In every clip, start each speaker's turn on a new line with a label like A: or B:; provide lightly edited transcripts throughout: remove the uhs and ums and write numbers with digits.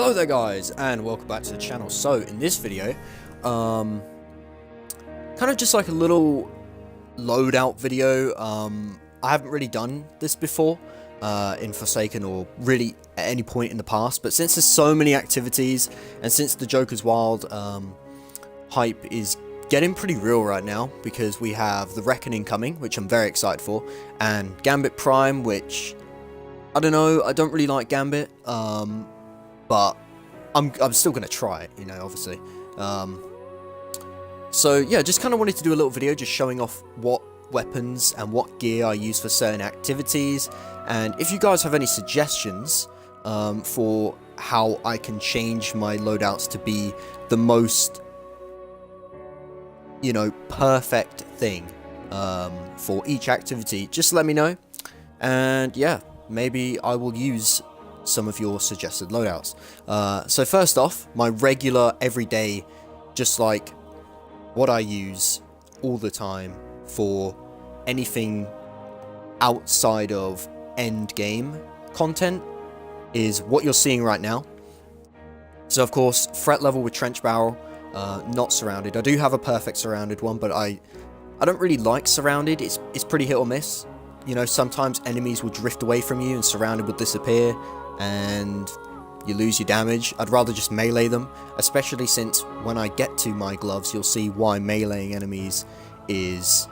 A: Hello there guys, and welcome back to the channel. So, in this video, kind of just like a little loadout video. I haven't really done this before, in Forsaken or really at any point in the past, but since there's so many activities, and since the Joker's Wild, hype is getting pretty real right now, because we have the Reckoning coming, which I'm very excited for, and Gambit Prime, which, I don't know, I don't really like Gambit, but I'm still going to try it, you know, obviously. So, yeah, just kind of wanted to do a little video just showing off what weapons and what gear I use for certain activities. And if you guys have any suggestions for how I can change my loadouts to be the most, you know, perfect thing for each activity, just let me know. And, yeah, maybe I will use some of your suggested loadouts. So first off, my regular everyday, just like what I use all the time for anything outside of endgame content, is what you're seeing right now. So of course, threat level with trench barrel, not surrounded. I do have a perfect surrounded one, but I don't really like surrounded. It's pretty hit or miss. You know, sometimes enemies will drift away from you and surrounded will disappear, and you lose your damage. I'd rather just melee them, especially since when I get to my gloves, you'll see why meleeing enemies is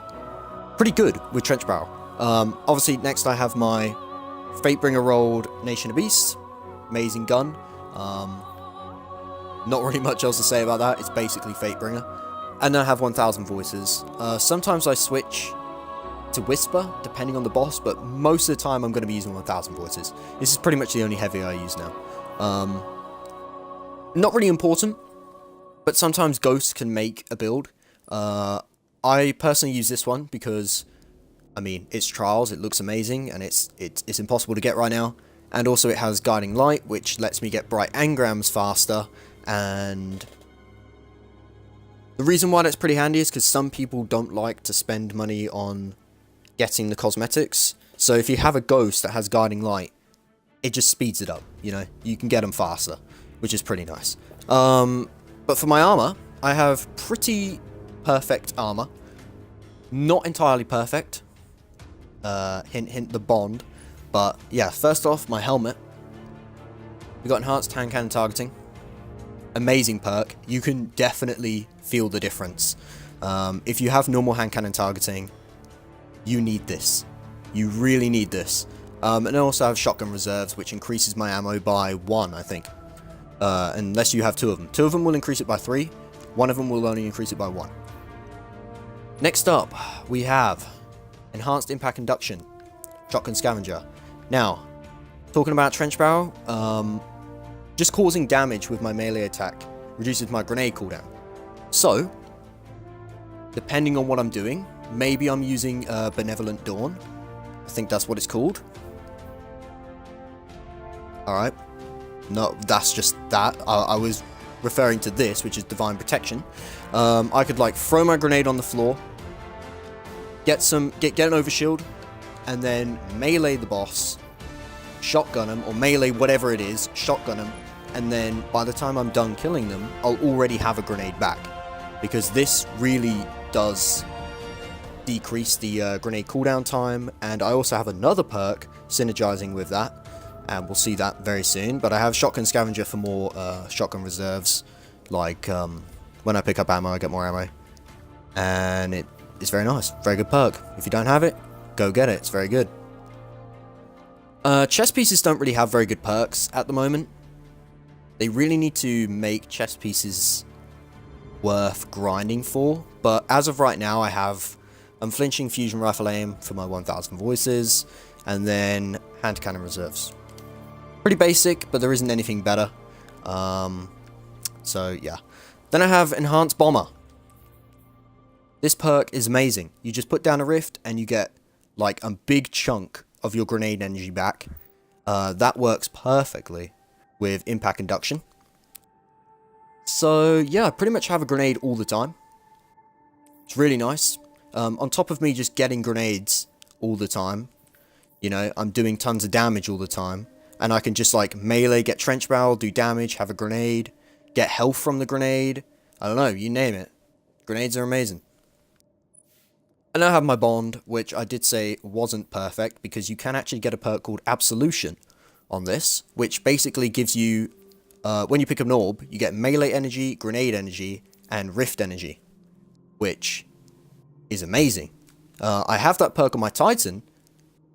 A: pretty good with trench barrel. Obviously, next I have my Fatebringer rolled Nation of Beasts, amazing gun. Not really much else to say about that. It's basically Fatebringer. And then I have 1000 voices. Sometimes I switch to Whisper, depending on the boss, but most of the time I'm going to be using 1000 voices. This is pretty much the only heavy I use now. Not really important, but sometimes ghosts can make a build. I personally use this one because, I mean, it's Trials, it looks amazing, and it's impossible to get right now. And also it has Guiding Light, which lets me get bright engrams faster, and the reason why that's pretty handy is because some people don't like to spend money on getting the cosmetics. So if you have a ghost that has Guiding Light, it just speeds it up, you know, you can get them faster, which is pretty nice. But for my armor, I have pretty perfect armor. Not entirely perfect. Hint, hint, the Bond. But yeah, first off, my helmet. We got enhanced hand cannon targeting. Amazing perk. You can definitely feel the difference. If you have normal hand cannon targeting, you need this. You really need this. And I also have shotgun reserves, which increases my ammo by 1, I think. Unless you have 2 of them. 2 of them will increase it by 3. 1 of them will only increase it by 1. Next up, we have Enhanced Impact Induction, Shotgun Scavenger. Now, talking about Trench Barrel, just causing damage with my melee attack reduces my grenade cooldown. So, depending on what I'm doing, maybe I'm using Benevolent Dawn. I think that's what it's called. Alright. No, that's just that. I was referring to this, which is Divine Protection. I could, like, throw my grenade on the floor, get an overshield, and then melee the boss, shotgun him, or melee whatever it is, shotgun him, and then by the time I'm done killing them, I'll already have a grenade back. Because this really does decrease the grenade cooldown time, and I also have another perk synergizing with that, and we'll see that very soon. But I have Shotgun Scavenger for more shotgun reserves, like when I pick up ammo I get more ammo, and it's very nice, very good perk. If you don't have it, go get it, it's very good. Chest pieces don't really have very good perks at the moment. They really need to make chest pieces worth grinding for, but as of right now I have Unflinching Fusion Rifle Aim for my 1000 voices, and then hand cannon reserves. Pretty basic, but there isn't anything better. So yeah. Then I have Enhanced Bomber. This perk is amazing. You just put down a rift and you get like a big chunk of your grenade energy back. That works perfectly with Impact Induction. So yeah, I pretty much have a grenade all the time. It's really nice. On top of me just getting grenades all the time, you know, I'm doing tons of damage all the time. and I can just like melee, get trench barrel, do damage, have a grenade, get health from the grenade. I don't know, you name it. Grenades are amazing. And I have my bond, which I did say wasn't perfect, because you can actually get a perk called Absolution on this, which basically gives you, when you pick up an orb, you get melee energy, grenade energy, and rift energy, which is amazing. I have that perk on my Titan,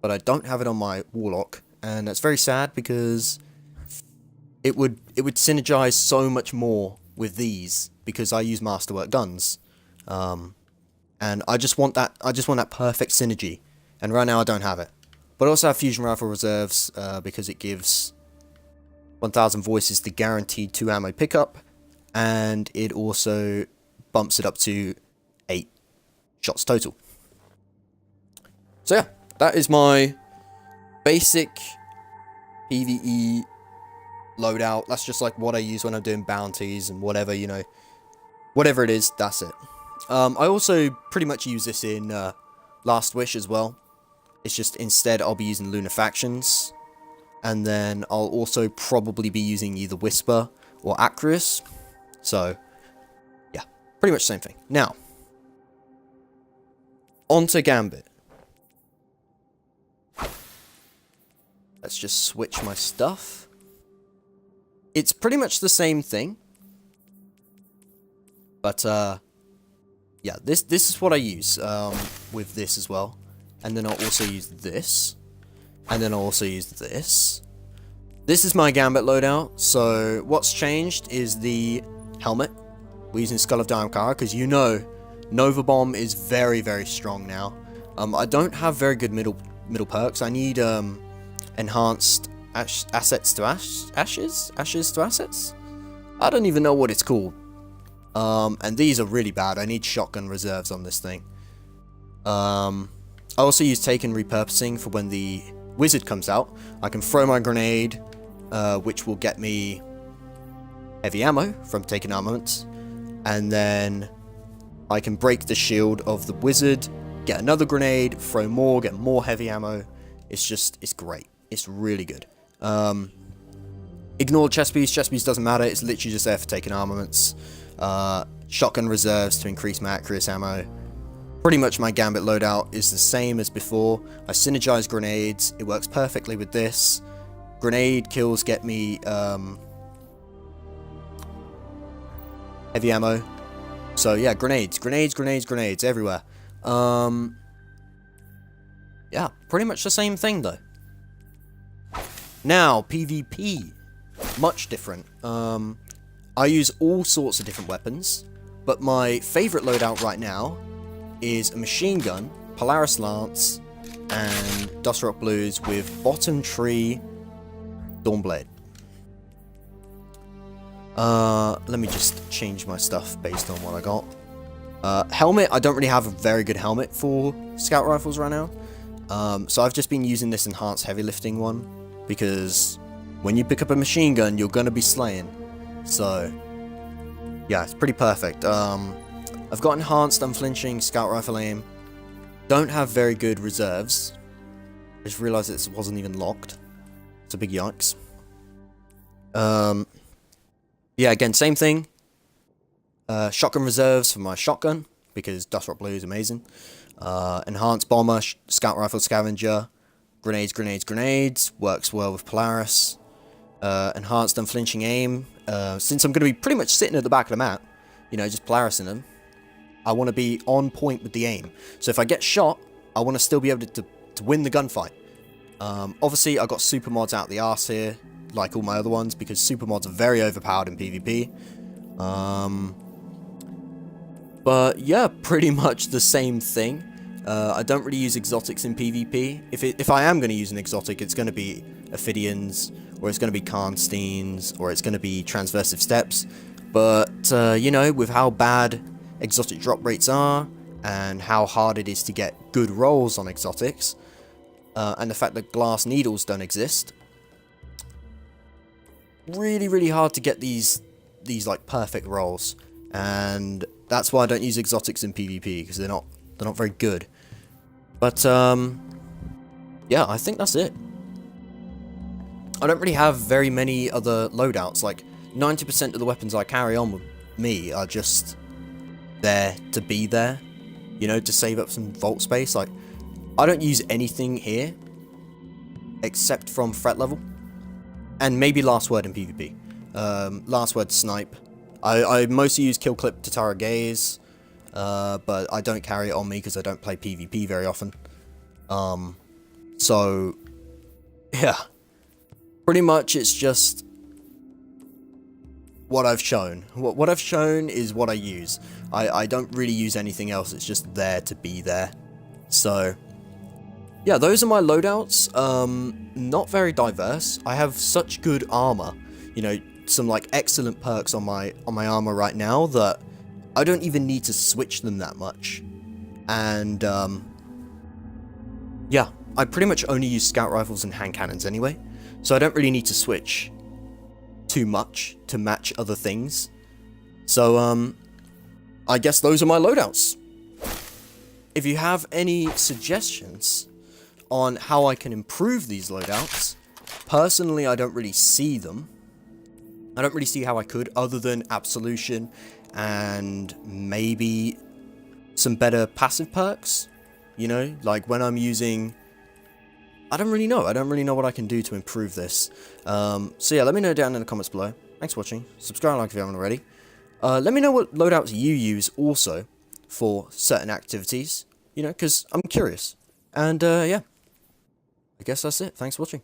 A: but I don't have it on my Warlock, and that's very sad because it would synergize so much more with these, because I use Masterwork guns. And I just want that perfect synergy, and right now I don't have it. But I also have Fusion Rifle Reserves, because it gives 1000 voices to guaranteed 2 ammo pickup, and it also bumps it up to 8 shots total. So yeah, that is my basic PvE loadout. That's just like what I use when I'm doing bounties and whatever, you know. Whatever it is, that's it. I also pretty much use this in Last Wish as well. It's just instead I'll be using Lunafactions, and then I'll also probably be using either Whisper or Acris. So, yeah, pretty much the same thing. Now, onto Gambit. Let's just switch my stuff. It's pretty much the same thing, but yeah, this is what I use with this as well. And then I'll also use this. And then I'll also use this. This is my Gambit loadout. So what's changed is the helmet. We're using Skull of AHAMKARA because you know Nova Bomb is very, very strong now. I don't have very good middle perks. I need enhanced assets to ashes to assets. I don't even know what it's called. And these are really bad. I need shotgun reserves on this thing. I also use Taken Repurposing for when the wizard comes out. I can throw my grenade, which will get me heavy ammo from Taken Armaments. And then I can break the shield of the wizard, get another grenade, throw more, get more heavy ammo. It's great. It's really good. Ignore chest piece. Chest piece doesn't matter. It's literally just there for Taken Armaments. Shotgun reserves to increase my accuracy ammo. Pretty much my Gambit loadout is the same as before. I synergize grenades. It works perfectly with this. Grenade kills get me heavy ammo. So yeah, grenades everywhere. Yeah, pretty much the same thing though. Now, PvP. Much different. I use all sorts of different weapons, but my favorite loadout right now is a machine gun, Polaris Lance, and Dustrock Blues with Bottom Tree Dawnblade. Let me just change my stuff based on what I got. Helmet, I don't really have a very good helmet for scout rifles right now. So I've just been using this enhanced heavy lifting one, because when you pick up a machine gun, you're gonna be slaying. So, yeah, it's pretty perfect. I've got enhanced unflinching scout rifle aim. Don't have very good reserves. I just realized this wasn't even locked. It's a big yikes. Yeah, again, same thing. Shotgun reserves for my shotgun, because Dustrock Blue is amazing. Enhanced bomber, scout rifle scavenger, grenades. Works well with Polaris. Enhanced unflinching aim. Since I'm going to be pretty much sitting at the back of the map, you know, just Polarising them, I want to be on point with the aim. So if I get shot, I want to still be able to win the gunfight. Obviously, I got super mods out the arse here, like all my other ones, because super mods are very overpowered in PvP. But yeah, pretty much the same thing. I don't really use exotics in PvP. If I am going to use an exotic, it's going to be Ophidians, or it's going to be Karnsteins, or it's going to be Transversive Steps. But, you know, with how bad exotic drop rates are, and how hard it is to get good rolls on exotics, and the fact that glass needles don't exist, really hard to get these like perfect rolls. And that's why I don't use exotics in PvP, because they're not very good. But yeah, I think that's it. I don't really have very many other loadouts. Like, 90% of the weapons I carry on with me are just there to be there, you know, to save up some vault space. Like, I don't use anything here except from threat level and maybe last word in PvP. Last word snipe. I mostly use kill clip to Tara Gaze, but I don't carry it on me because I don't play PvP very often. So yeah, pretty much it's just what I've shown. What I've shown is what I use. I don't really use anything else. It's just there to be there. So yeah, those are my loadouts. Not very diverse. I have such good armor, you know, some like excellent perks on my armor right now that I don't even need to switch them that much. And yeah, I pretty much only use scout rifles and hand cannons anyway, so I don't really need to switch too much to match other things. So I guess those are my loadouts. If you have any suggestions on how I can improve these loadouts, personally I don't really see them. I don't really see how I could, other than Absolution and maybe some better passive perks, you know, like when I'm using, I don't really know what I can do to improve this. So yeah, let me know down in the comments below. Thanks for watching, subscribe and like if you haven't already. Let me know what loadouts you use also for certain activities, you know, because I'm curious. And yeah, I guess that's it. Thanks for watching.